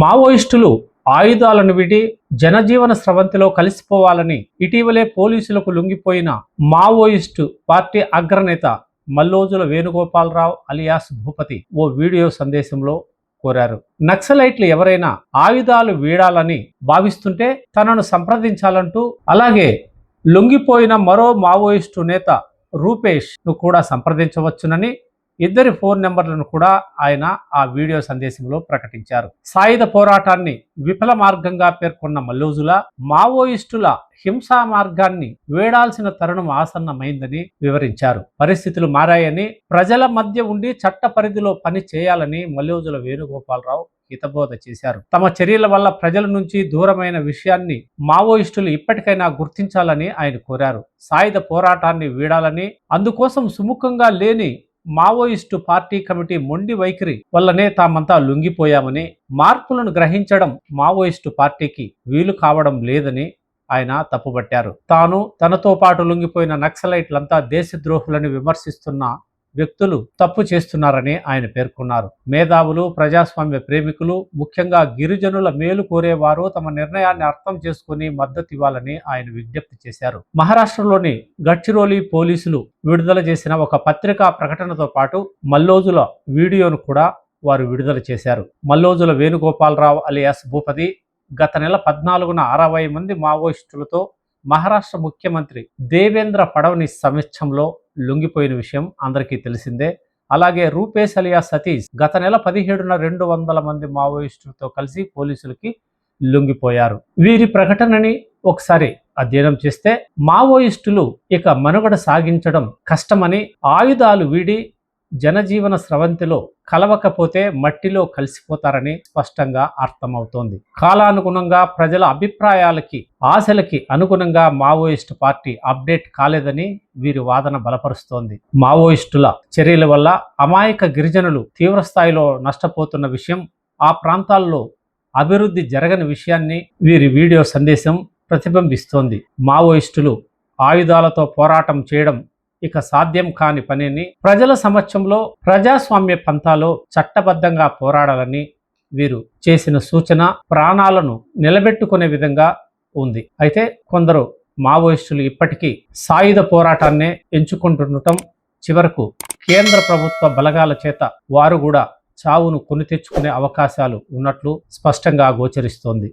మావోయిస్టులు ఆయుధాలను విడి జనజీవన స్రవంతిలో కలిసిపోవాలని ఇటీవలే పోలీసులకు లొంగిపోయిన మావోయిస్టు పార్టీ అగ్రనేత మల్లోజుల వేణుగోపాలరావు అలియాస్ భూపతి ఓ వీడియో సందేశంలో కోరారు. నక్సలైట్లు ఎవరైనా ఆయుధాలు వీడాలని భావిస్తుంటే తనను సంప్రదించాలంటూ, అలాగే లొంగిపోయిన మరో మావోయిస్టు నేత రూపేష్ ను కూడా సంప్రదించవచ్చునని ఇద్దరి ఫోన్ నెంబర్లను కూడా ఆయన ఆ వీడియో సందేశంలో ప్రకటించారు. సాయుధ పోరాటాన్ని విఫల మార్గంగా పేర్కొన్న మల్లోజుల మావోయిస్టుల హింసా మార్గాన్ని వేడాల్సిన తరుణం ఆసన్నమైందని వివరించారు. పరిస్థితులు మారాయని, ప్రజల మధ్య ఉండి చట్ట పరిధిలో పని చేయాలని మల్లోజుల వేణుగోపాలరావు హితబోధ చేశారు. తమ చర్యల వల్ల ప్రజల నుంచి దూరమైన విషయాన్ని మావోయిస్టులు ఇప్పటికైనా గుర్తించాలని ఆయన కోరారు. సాయుధ పోరాటాన్ని వీడాలని, అందుకోసం సుముఖంగా లేని మావోయిస్టు పార్టీ కమిటీ మొండి వైఖరి వల్లనే తామంతా లొంగిపోయామని, మార్పులను గ్రహించడం మావోయిస్టు పార్టీకి వీలు కావడం లేదని ఆయన తప్పుపట్టారు. తాను, తనతో పాటు లొంగిపోయిన నక్సలైట్లంతా దేశద్రోహులని విమర్శిస్తున్న వ్యక్తులు తప్పు చేస్తున్నారని ఆయన పేర్కొన్నారు. మేధావులు, ప్రజాస్వామ్య ప్రేమికులు, ముఖ్యంగా గిరిజనుల మేలు కోరేవారు తమ నిర్ణయాన్ని అర్థం చేసుకుని మద్దతు ఇవ్వాలని ఆయన విజ్ఞప్తి చేశారు. మహారాష్ట్రలోని గడ్చిరోలి పోలీసులు విడుదల చేసిన ఒక పత్రికా ప్రకటనతో పాటు మల్లోజుల వీడియోను కూడా వారు విడుదల చేశారు. మల్లోజుల వేణుగోపాలరావు అలియాస్ భూపతి గత నెల 14న 60 మంది మావోయిస్టులతో మహారాష్ట్ర ముఖ్యమంత్రి దేవేంద్ర ఫడ్నవీస్ సమక్షంలో లొంగిపోయిన విషయం అందరికీ తెలిసిందే. అలాగే రూపేష్ అలియాస్ సతీష్ గత నెల 17న 200 మంది మావోయిస్టులతో కలిసి పోలీసులకి లొంగిపోయారు. వీరి ప్రకటనని ఒకసారి అధ్యయనం చేస్తే మావోయిస్టులు ఇక మనుగడ సాగించడం కష్టమని, ఆయుధాలు వీడి జనజీవన స్రవంతిలో కలవకపోతే మట్టిలో కలిసిపోతారని స్పష్టంగా అర్థమవుతోంది. కాలానుగుణంగా ప్రజల అభిప్రాయాలకి, ఆశలకి అనుగుణంగా మావోయిస్టు పార్టీ అప్డేట్ కాలేదని వీరి వాదన బలపరుస్తోంది. మావోయిస్టుల చర్యల వల్ల అమాయక గిరిజనులు తీవ్రస్థాయిలో నష్టపోతున్న విషయం, ఆ ప్రాంతాల్లో అభివృద్ధి జరగని విషయాన్ని వీరి వీడియో సందేశం ప్రతిబింబిస్తోంది. మావోయిస్టులు ఆయుధాలతో పోరాటం చేయడం ఇక సాధ్యం కాని పనిని, ప్రజల సమక్షంలో ప్రజాస్వామ్య పంథాలో చట్టబద్ధంగా పోరాడాలని వీరు చేసిన సూచన ప్రాణాలను నిలబెట్టుకునే విధంగా ఉంది. అయితే కొందరు మావోయిస్టులు ఇప్పటికీ సాయుధ పోరాటాన్నే ఎంచుకుంటుండటం, చివరకు కేంద్ర ప్రభుత్వ బలగాల చేత వారు కూడా చావును కొని తెచ్చుకునే అవకాశాలు ఉన్నట్లు స్పష్టంగా గోచరిస్తోంది.